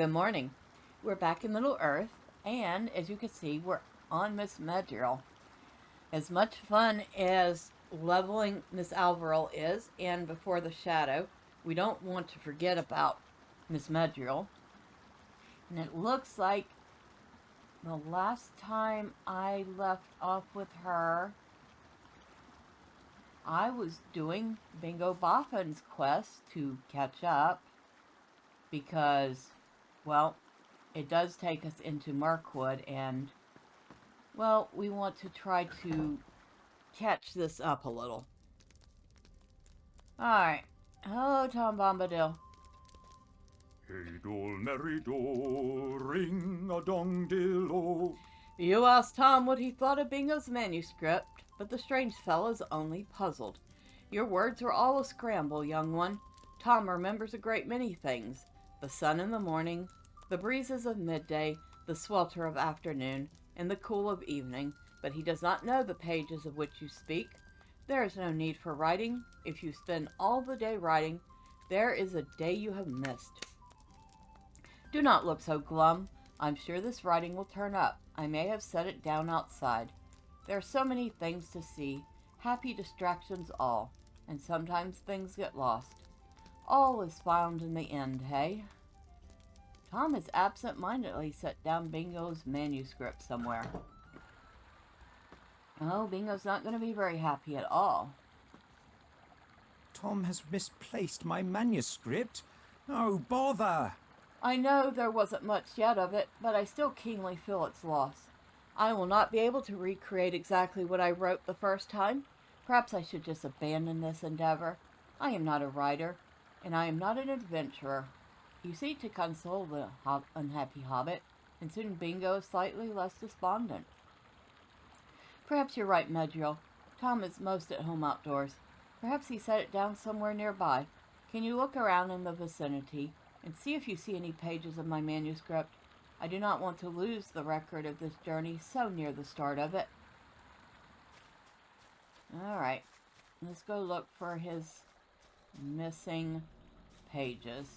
Good morning. We're back in Middle Earth, and as you can see, we're on Miss Medrielle. As much fun as leveling Miss Alvaerelle is, and Before the Shadow, we don't want to forget about Miss Medrielle. And it looks like the last time I left off with her, I was doing Bingo Boffin's quest to catch up because, well, it does take us into Mirkwood, and, well, we want to try to catch this up a little. Alright. Hello, Tom Bombadil. Hey dol, merry dol, ring-a-dong-dill-o. You asked Tom what he thought of Bingo's manuscript, but the strange fellow's only puzzled. Your words were all a scramble, young one. Tom remembers a great many things. The sun in the morning, the breezes of midday, the swelter of afternoon, and the cool of evening, but he does not know the pages of which you speak. There is no need for writing. If you spend all the day writing, there is a day you have missed. Do not look so glum. I'm sure this writing will turn up. I may have set it down outside. There are so many things to see, happy distractions all, and sometimes things get lost. All is found in the end, hey? Tom has absent-mindedly set down Bingo's manuscript somewhere. Oh, Bingo's not going to be very happy at all. Tom has misplaced my manuscript. Oh, bother! I know there wasn't much yet of it, but I still keenly feel its loss. I will not be able to recreate exactly what I wrote the first time. Perhaps I should just abandon this endeavor. I am not a writer, and I am not an adventurer. You see, to console the unhappy hobbit, and soon Bingo is slightly less despondent. Perhaps you're right, Medrielle. Tom is most at home outdoors. Perhaps he set it down somewhere nearby. Can you look around in the vicinity and see if you see any pages of my manuscript? I do not want to lose the record of this journey so near the start of it. Alright, let's go look for his missing pages.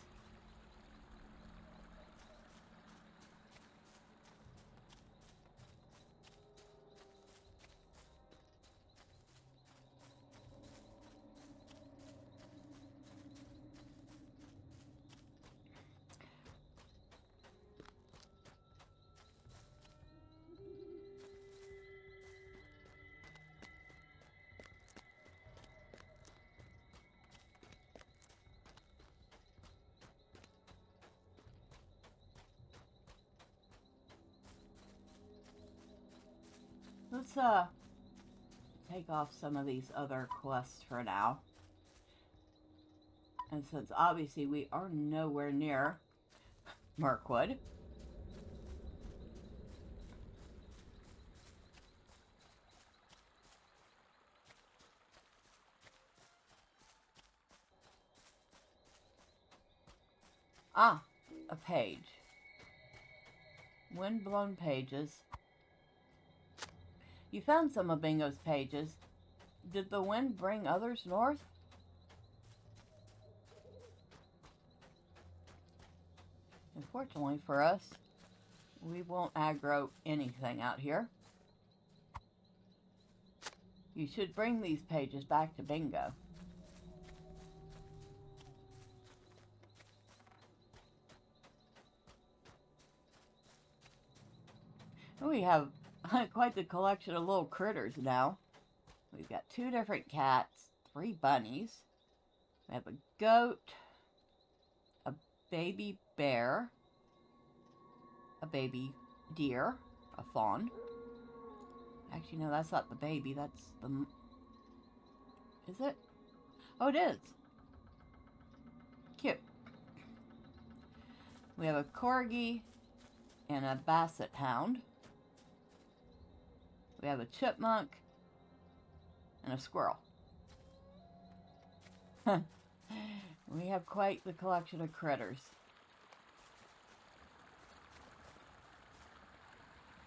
Let's take off some of these other quests for now. And since obviously we are nowhere near Mirkwood, a page. Windblown pages. You found some of Bingo's pages. Did the wind bring others north? Unfortunately for us, we won't aggro anything out here. You should bring these pages back to Bingo. We have quite the collection of little critters now. We've got 2 different cats, 3 bunnies. We have a goat, a baby bear, a baby deer, a fawn. Actually, no, that's not the baby, that's the... Is it? Oh, it is. Cute. We have a corgi and a basset hound. We have a chipmunk and a squirrel. We have quite the collection of critters.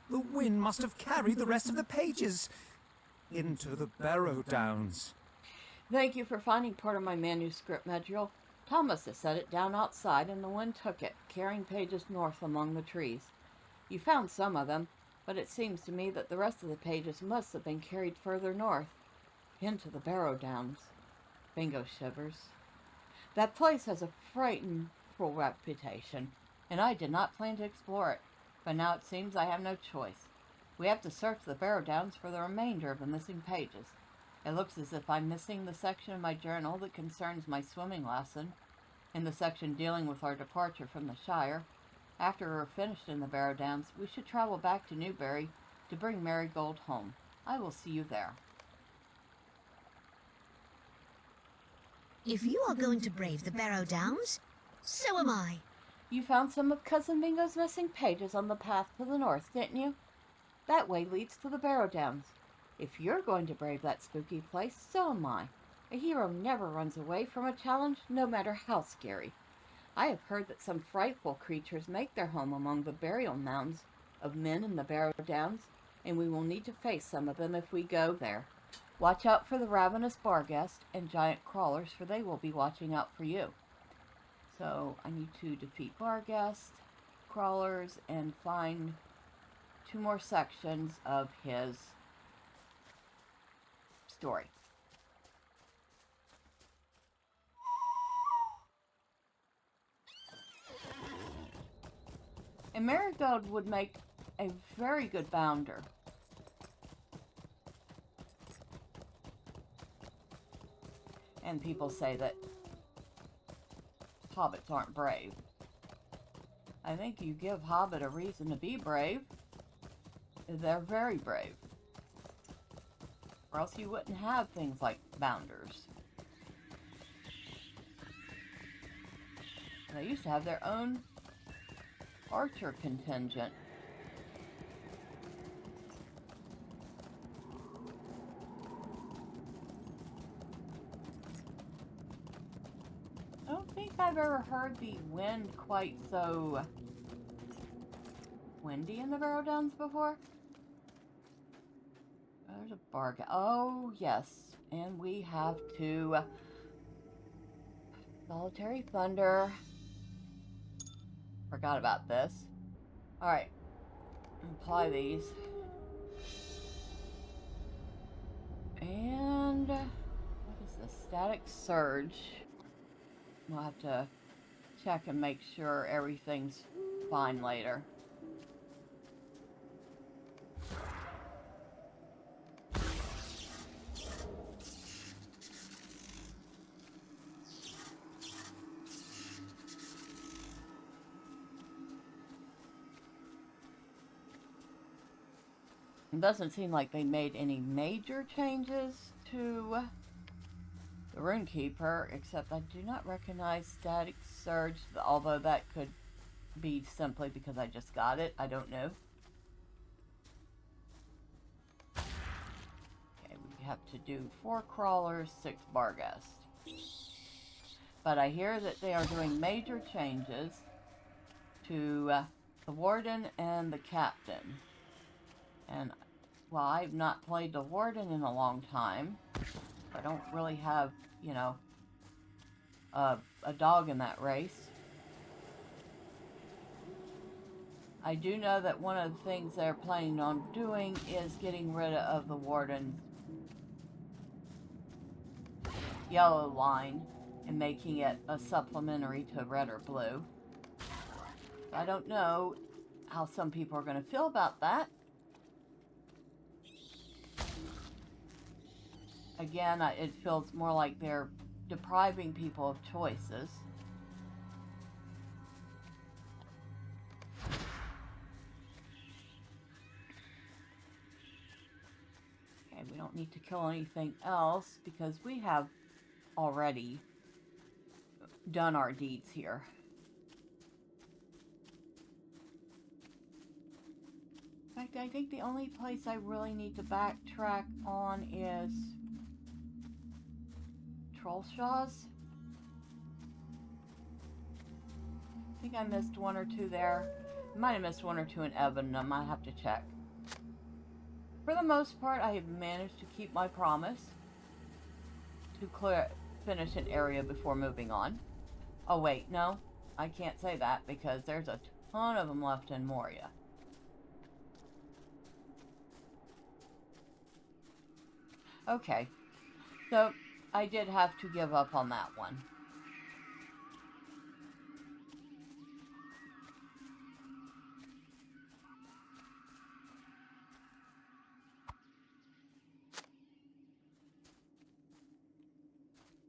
The wind must have carried the rest of the pages into the Barrow-downs. Thank you for finding part of my manuscript, Medrielle. Thomas has set it down outside and the wind took it, carrying pages north among the trees. You found some of them, but it seems to me that the rest of the pages must have been carried further north, into the Barrow-downs. Bingo shivers. That place has a frightful reputation, and I did not plan to explore it, but now it seems I have no choice. We have to search the Barrow-downs for the remainder of the missing pages. It looks as if I'm missing the section of my journal that concerns my swimming lesson, in the section dealing with our departure from the Shire. After we're finished in the Barrow-downs, we should travel back to Newbury to bring Marigold home. I will see you there. If you are going to brave the Barrow-downs, so am I. You found some of Cousin Bingo's missing pages on the path to the north, didn't you? That way leads to the Barrow-downs. If you're going to brave that spooky place, so am I. A hero never runs away from a challenge, no matter how scary. I have heard that some frightful creatures make their home among the burial mounds of men in the Barrow-downs, and we will need to face some of them if we go there. Watch out for the ravenous barghest and giant crawlers, for they will be watching out for you. So I need to defeat barghest, crawlers, and find 2 more sections of his story. And Marigold would make a very good bounder. And people say that hobbits aren't brave. I think you give Hobbit a reason to be brave. They're very brave. Or else you wouldn't have things like bounders. They used to have their own archer contingent. I don't think I've ever heard the wind quite so windy in the Barrow-downs before. There's a bargain. Oh, yes. And we have to Solitary Thunder. Forgot about this. Alright. Apply these. And what is this? Static Surge. We'll have to check and make sure everything's fine later. It doesn't seem like they made any major changes to the Runekeeper, except I do not recognize Static Surge, although that could be simply because I just got it. I don't know. Okay, we have to do 4 crawlers, 6 barghest. But I hear that they are doing major changes to the Warden and the Captain. And while I've not played the Warden in a long time, I don't really have, you know, a dog in that race. I do know that one of the things they're planning on doing is getting rid of the Warden's yellow line and making it a supplementary to red or blue. I don't know how some people are going to feel about that. Again, it feels more like they're depriving people of choices. Okay, we don't need to kill anything else because we have already done our deeds here. In fact, I think the only place I really need to backtrack on is Trollshaws. I think I missed 1 or 2 there. I might have missed 1 or 2 in Evan. I might have to check. For the most part, I have managed to keep my promise to finish an area before moving on. Oh, wait, no. I can't say that because there's a ton of them left in Moria. Okay. So, I did have to give up on that one.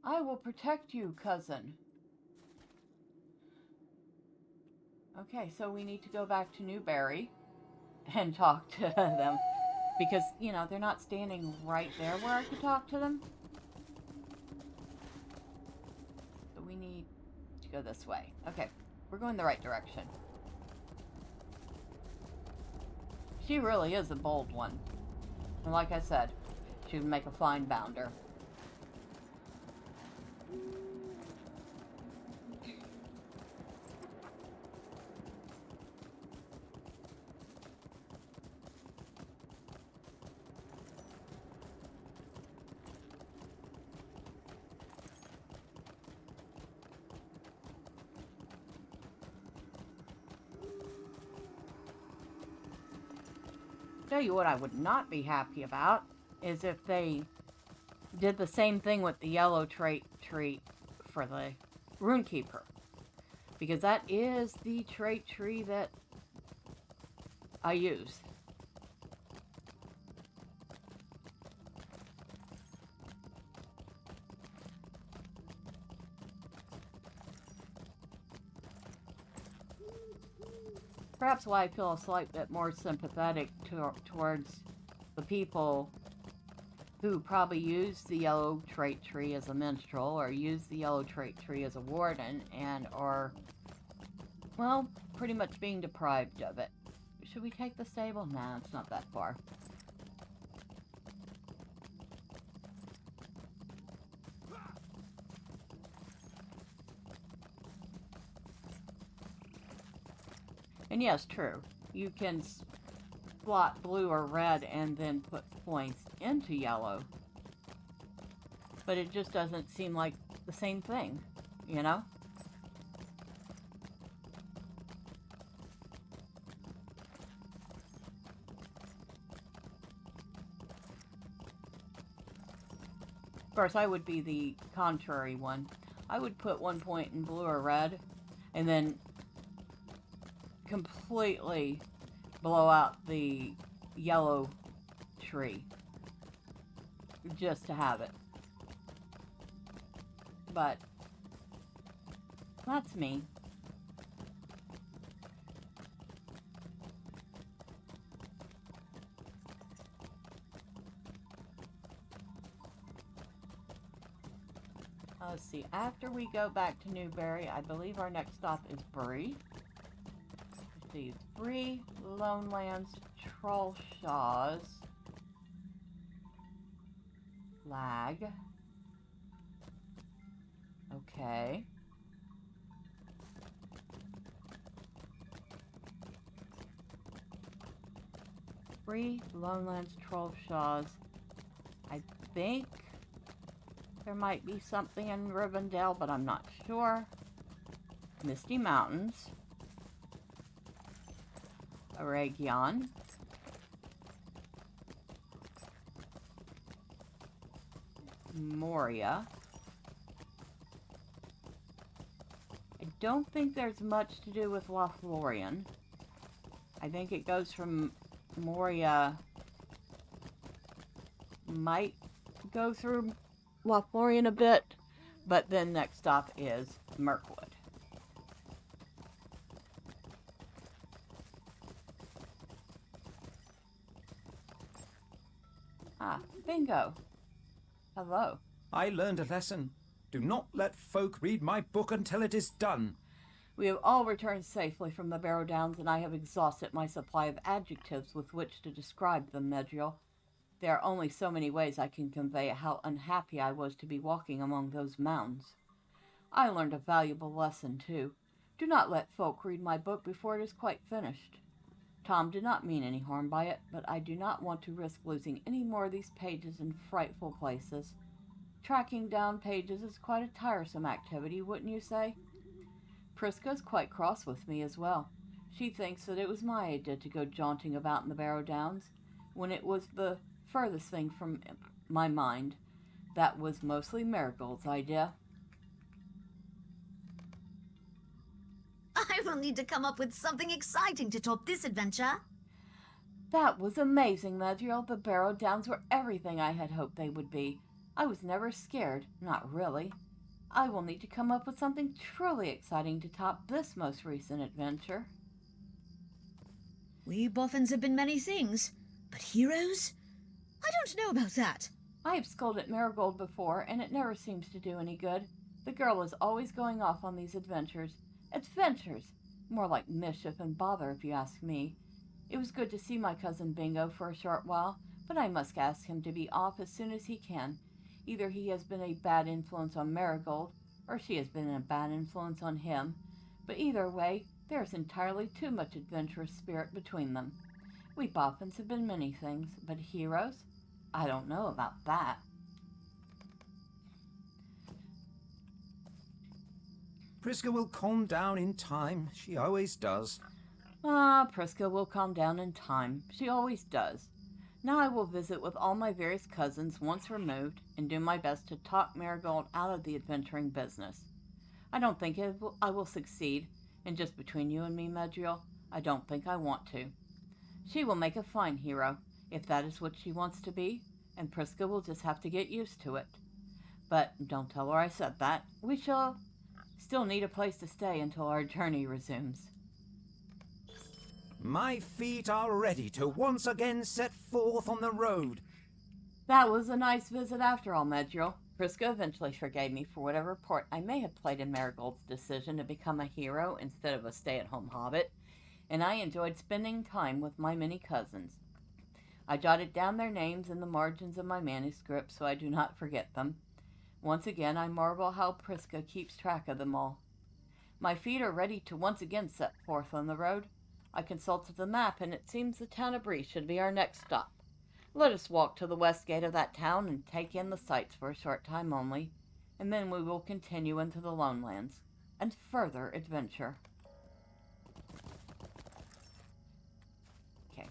I will protect you, cousin. Okay, so we need to go back to Newberry and talk to them. Because, you know, they're not standing right there where I could talk to them. So we need to go this way. Okay, we're going the right direction. She really is a bold one. And like I said, she would make a fine bounder. Tell you what I would not be happy about is if they did the same thing with the yellow trait tree for the Runekeeper. Because that is the trait tree that I use. Perhaps why I feel a slight bit more sympathetic towards the people who probably use the yellow trait tree as a minstrel or use the yellow trait tree as a warden and are, well, pretty much being deprived of it. Should we take the stable? Nah, it's not that far. And yes, true. You can slot blue or red and then put points into yellow. But it just doesn't seem like the same thing, you know? Of course, I would be the contrary one. I would put 1 point in blue or red and then completely blow out the yellow tree just to have it. But that's me. Let's see, after we go back to Newberry, I believe our next stop is Bree. Let's see, Bree, Lonelands, Trollshaws, Lag. Okay. Bree, Lonelands, Trollshaws. I think there might be something in Rivendell, but I'm not sure. Misty Mountains. Aragion. Moria. I don't think there's much to do with Lothlorien. I think it goes from Moria, might go through Lothlorien a bit, but then next stop is Mirkwood. Ah, Bingo. Hello. I learned a lesson. Do not let folk read my book until it is done. We have all returned safely from the Barrow-downs, and I have exhausted my supply of adjectives with which to describe them, Medrielle. There are only so many ways I can convey how unhappy I was to be walking among those mounds. I learned a valuable lesson, too. Do not let folk read my book before it is quite finished. Tom did not mean any harm by it, but I do not want to risk losing any more of these pages in frightful places. Tracking down pages is quite a tiresome activity, wouldn't you say? Prisca's quite cross with me as well. She thinks that it was my idea to go jaunting about in the Barrow-downs, when it was the furthest thing from my mind. That was mostly Marigold's idea. I will need to come up with something exciting to top this adventure. That was amazing, Medrielle. The Barrow-downs were everything I had hoped they would be. I was never scared, not really. I will need to come up with something truly exciting to top this most recent adventure. We Boffins have been many things, but heroes? I don't know about that. I have scolded Marigold before, and it never seems to do any good. The girl is always going off on these adventures. Adventures! More like mischief and bother, if you ask me. It was good to see my cousin Bingo for a short while, but I must ask him to be off as soon as he can. Either he has been a bad influence on Marigold, or she has been a bad influence on him. But either way, there is entirely too much adventurous spirit between them. We Boffins have been many things, but heroes? I don't know about that. Prisca will calm down in time. She always does. Ah, Prisca will calm down in time. She always does. Now I will visit with all my various cousins once removed and do my best to talk Marigold out of the adventuring business. I don't think I will succeed, and just between you and me, Medrielle, I don't think I want to. She will make a fine hero, if that is what she wants to be, and Prisca will just have to get used to it. But don't tell her I said that. We shall still need a place to stay until our journey resumes. My feet are ready to once again set forth on the road. That was a nice visit after all, Medrielle. Prisca eventually forgave me for whatever part I may have played in Marigold's decision to become a hero instead of a stay-at-home hobbit, and I enjoyed spending time with my many cousins. I jotted down their names in the margins of my manuscript so I do not forget them. Once again, I marvel how Prisca keeps track of them all. My feet are ready to once again set forth on the road. I consulted the map, and it seems the town of Bree should be our next stop. Let us walk to the west gate of that town and take in the sights for a short time only, and then we will continue into the Lone Lands and further adventure. Okay.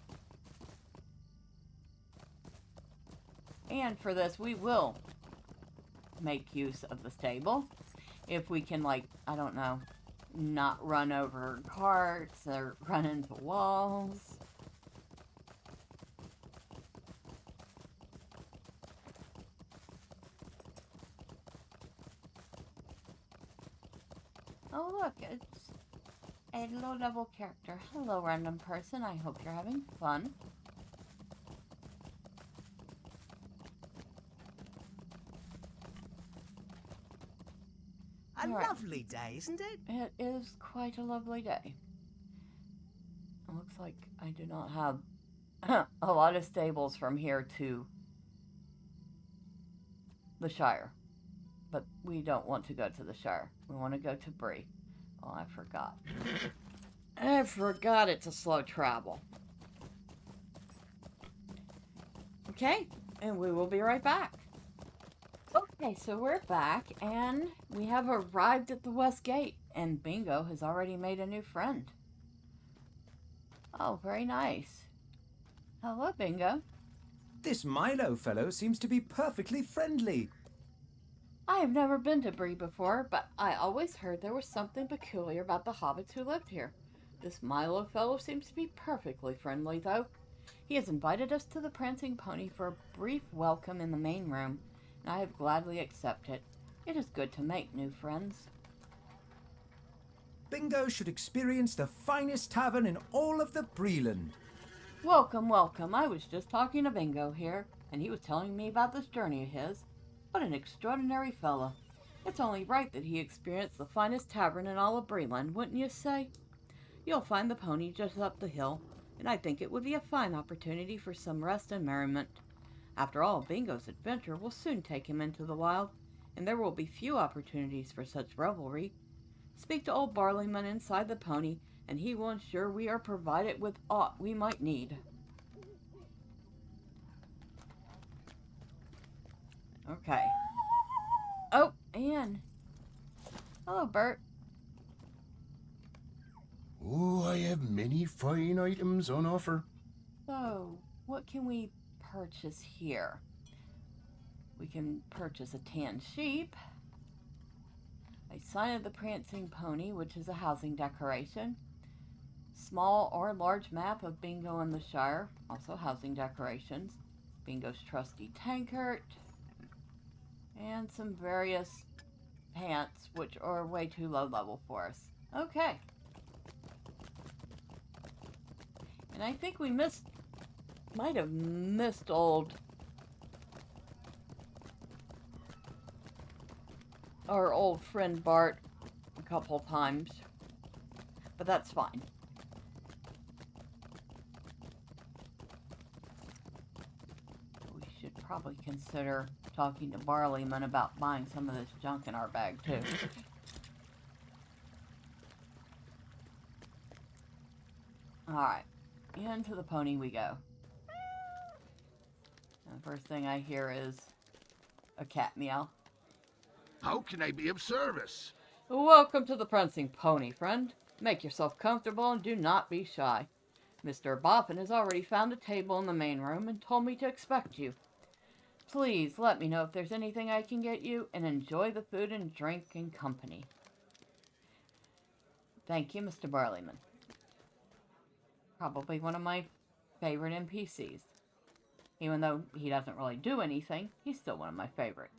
And for this, we will make use of the stable. If we can, like, I don't know, not run over carts or run into walls. Oh look, it's a low-level character. Hello, random person. I hope you're having fun. A All right. lovely day, isn't it? It is quite a lovely day. It looks like I do not have a lot of stables from here to the Shire. But we don't want to go to the Shire. We want to go to Bree. Oh, I forgot. I forgot it's a slow travel. Okay, and we will be right back. Okay, so we're back, and we have arrived at the West Gate, and Bingo has already made a new friend. Oh, very nice. Hello, Bingo. This Milo fellow seems to be perfectly friendly. I have never been to Bree before, but I always heard there was something peculiar about the hobbits who lived here. This Milo fellow seems to be perfectly friendly, though. He has invited us to the Prancing Pony for a brief welcome in the main room, and I have gladly accepted. It is good to make new friends. Bingo should experience the finest tavern in all of the Breeland. Welcome, welcome. I was just talking to Bingo here, and he was telling me about this journey of his. What an extraordinary fellow. It's only right that he experienced the finest tavern in all of Breeland, wouldn't you say? You'll find the pony just up the hill, and I think it would be a fine opportunity for some rest and merriment. After all, Bingo's adventure will soon take him into the wild, and there will be few opportunities for such revelry. Speak to old Barleyman inside the pony, and he will ensure we are provided with aught we might need. Okay. Oh, and hello, Bert. Oh, I have many fine items on offer. So, what can we purchase here? We can purchase a tan sheep, a sign of the prancing pony, which is a housing decoration, small or large map of Bingo in the Shire, also housing decorations, Bingo's trusty tankard, and some various pants, which are way too low level for us. Okay. And I think we might have missed our old friend Bart a couple times, but that's fine. We should probably consider talking to Barleyman about buying some of this junk in our bag too. Alright, into the pony we go. And the first thing I hear is a cat meow. How can I be of service? Welcome to the Prancing Pony, friend. Make yourself comfortable and do not be shy. Mr. Boffin has already found a table in the main room and told me to expect you. Please let me know if there's anything I can get you, and enjoy the food and drink and company. Thank you, Mr. Barleyman. Probably one of my favorite NPCs. Even though he doesn't really do anything, he's still one of my favorites.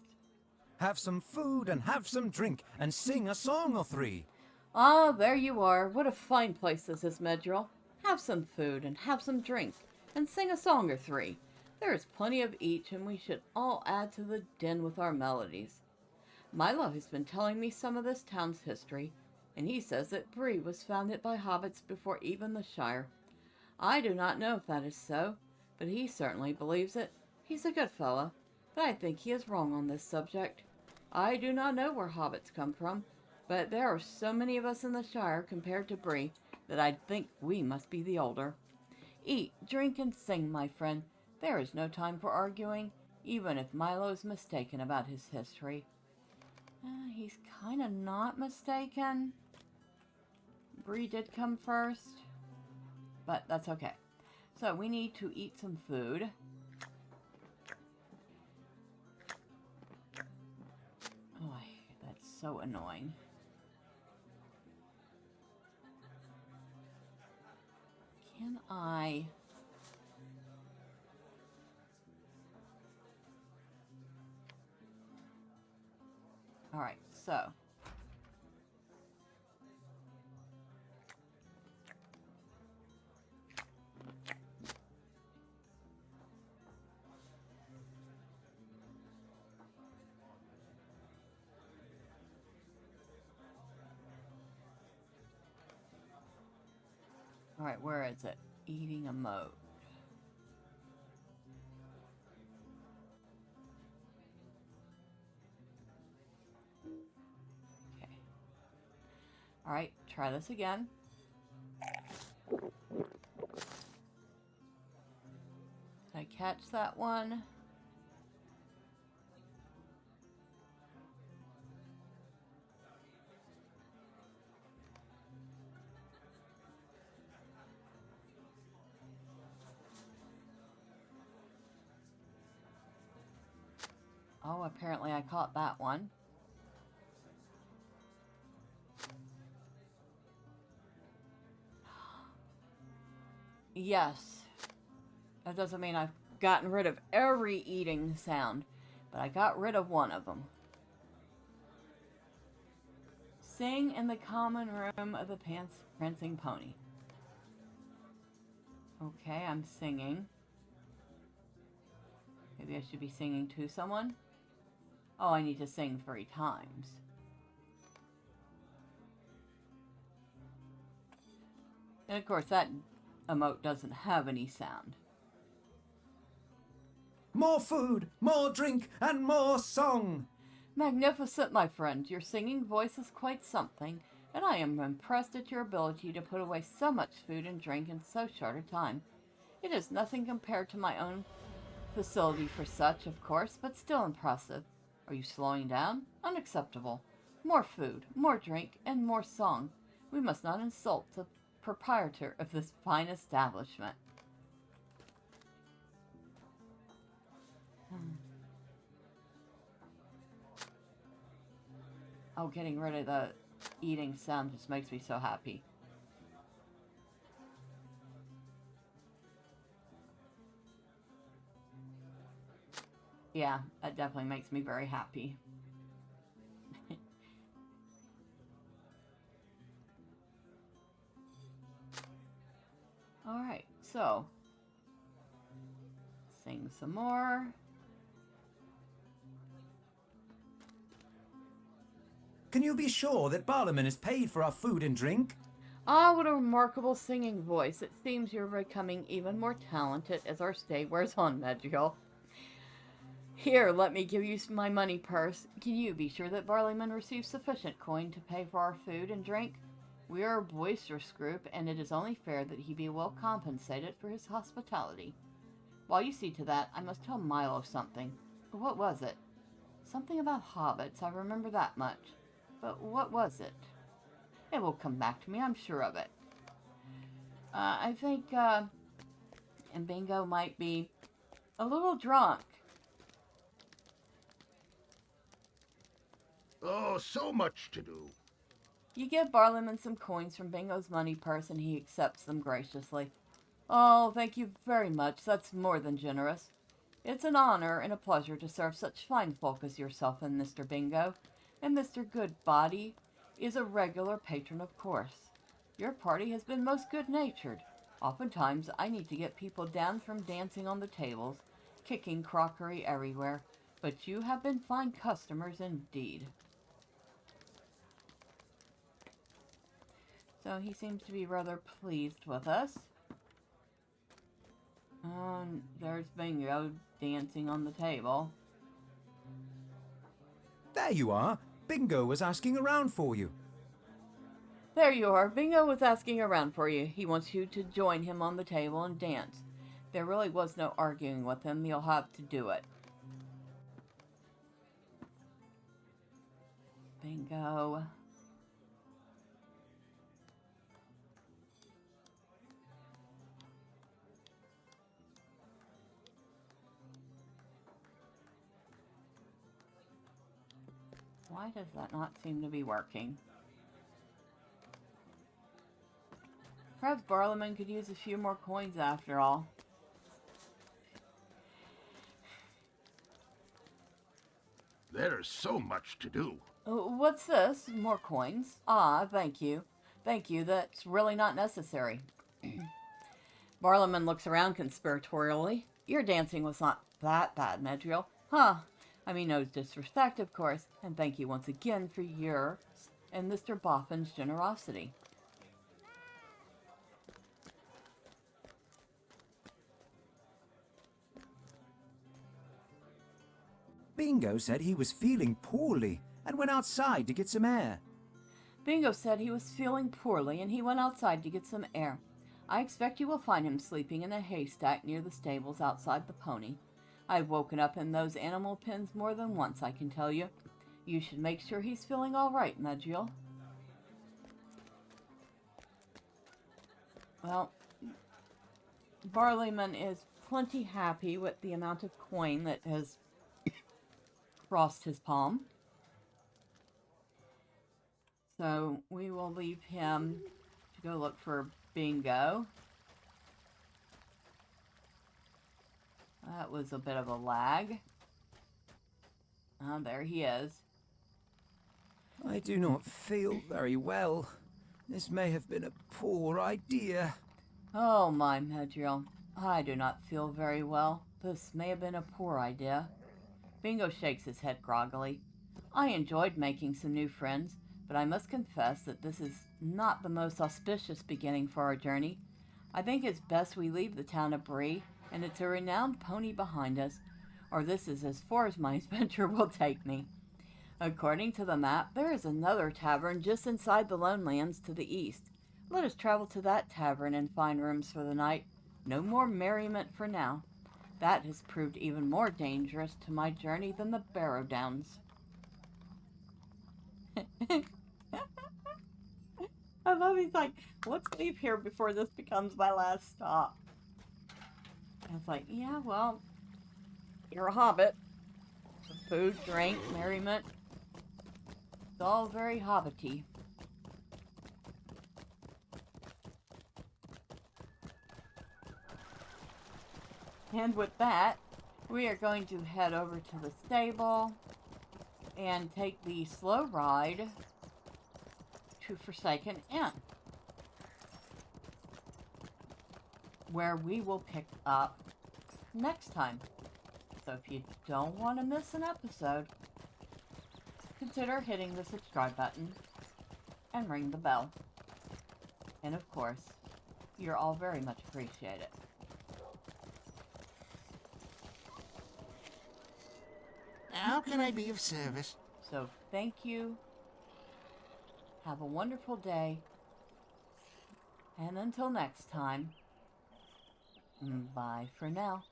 Have some food and have some drink and sing a song or three. Ah, there you are. What a fine place this is, Medrielle. Have some food and have some drink and sing a song or three. There is plenty of each, and we should all add to the din with our melodies. Milo has been telling me some of this town's history, and he says that Bree was founded by hobbits before even the Shire. I do not know if that is so, but he certainly believes it. He's a good fellow, but I think he is wrong on this subject. I do not know where hobbits come from, but there are so many of us in the Shire compared to Bree that I think we must be the older. Eat, drink, and sing, my friend. There is no time for arguing, even if Milo is mistaken about his history. He's kind of not mistaken. Bree did come first, but that's okay. So we need to eat some food. Oh, that's so annoying. Can I... Alright, so... Alright, where is it? Eating a mode. Okay. Alright, try this again. Did I catch that one? Oh, apparently I caught that one. Yes. That doesn't mean I've gotten rid of every eating sound, but I got rid of one of them. Sing in the common room of the prancing pony. Okay, I'm singing. Maybe I should be singing to someone? Oh, I need to sing 3 times. And of course, that emote doesn't have any sound. More food, more drink, and more song. Magnificent, my friend. Your singing voice is quite something, and I am impressed at your ability to put away so much food and drink in so short a time. It is nothing compared to my own facility for such, of course, but still impressive. Are you slowing down? Unacceptable. More food, more drink, and more song. We must not insult the proprietor of this fine establishment. Oh, getting rid of the eating sound just makes me so happy. Yeah, that definitely makes me very happy. Alright, so sing some more. Can you be sure that Barliman is paid for our food and drink? Ah, what a remarkable singing voice. It seems you're becoming even more talented as our stay wears on, Medrielle. Here, let me give you my money purse. Can you be sure that Barliman receives sufficient coin to pay for our food and drink? We are a boisterous group, and it is only fair that he be well compensated for his hospitality. While you see to that, I must tell Milo something. What was it? Something about hobbits, I remember that much. But what was it? It will come back to me, I'm sure of it. I think, and Bingo might be a little drunk. Oh, so much to do. You give Barliman some coins from Bingo's money purse, and he accepts them graciously. Oh, thank you very much. That's more than generous. It's an honor and a pleasure to serve such fine folk as yourself and Mr. Bingo. And Mr. Goodbody is a regular patron, of course. Your party has been most good-natured. Oftentimes, I need to get people down from dancing on the tables, kicking crockery everywhere, but you have been fine customers indeed. So he seems to be rather pleased with us. There's Bingo dancing on the table. There you are. Bingo was asking around for you. There you are. Bingo was asking around for you. He wants you to join him on the table and dance. There really was no arguing with him. You'll have to do it. Bingo. Why does that not seem to be working? Perhaps Barliman could use a few more coins after all. There's so much to do. What's this? More coins? Ah, thank you. Thank you, that's really not necessary. Barliman looks around conspiratorially. Your dancing was not that bad, Medrielle. Huh. I mean, no disrespect, of course, and thank you once again for yours and Mr. Boffin's generosity. Bingo said he was feeling poorly and went outside to get some air. Bingo said he was feeling poorly and he went outside to get some air. I expect you will find him sleeping in a haystack near the stables outside the pony. I've woken up in those animal pens more than once, I can tell you. You should make sure he's feeling all right, Medrielle. Well, Barliman is plenty happy with the amount of coin that has crossed his palm. So we will leave him to go look for Bingo. That was a bit of a lag. There he is. I do not feel very well. This may have been a poor idea. Oh, my Medrielle. I do not feel very well. This may have been a poor idea. Bingo shakes his head groggily. I enjoyed making some new friends, but I must confess that this is not the most auspicious beginning for our journey. I think it's best we leave the town of Bree, and it's a renowned pony behind us, or this is as far as my adventure will take me. According to the map, there is another tavern just inside the Lone Lands to the east. Let us travel to that tavern and find rooms for the night. No more merriment for now. That has proved even more dangerous to my journey than the Barrow-downs. I love he's like, let's leave here before this becomes my last stop. And it's like, yeah, well, you're a hobbit. Food, drink, merriment. It's all very hobbity. And with that, we are going to head over to the stable and take the slow ride to Forsaken Inn, where we will pick up next time. So if you don't want to miss an episode, consider hitting the subscribe button and ring the bell. And of course, you're all very much appreciated. How can I be of service? So thank you. Have a wonderful day. And until next time, bye for now.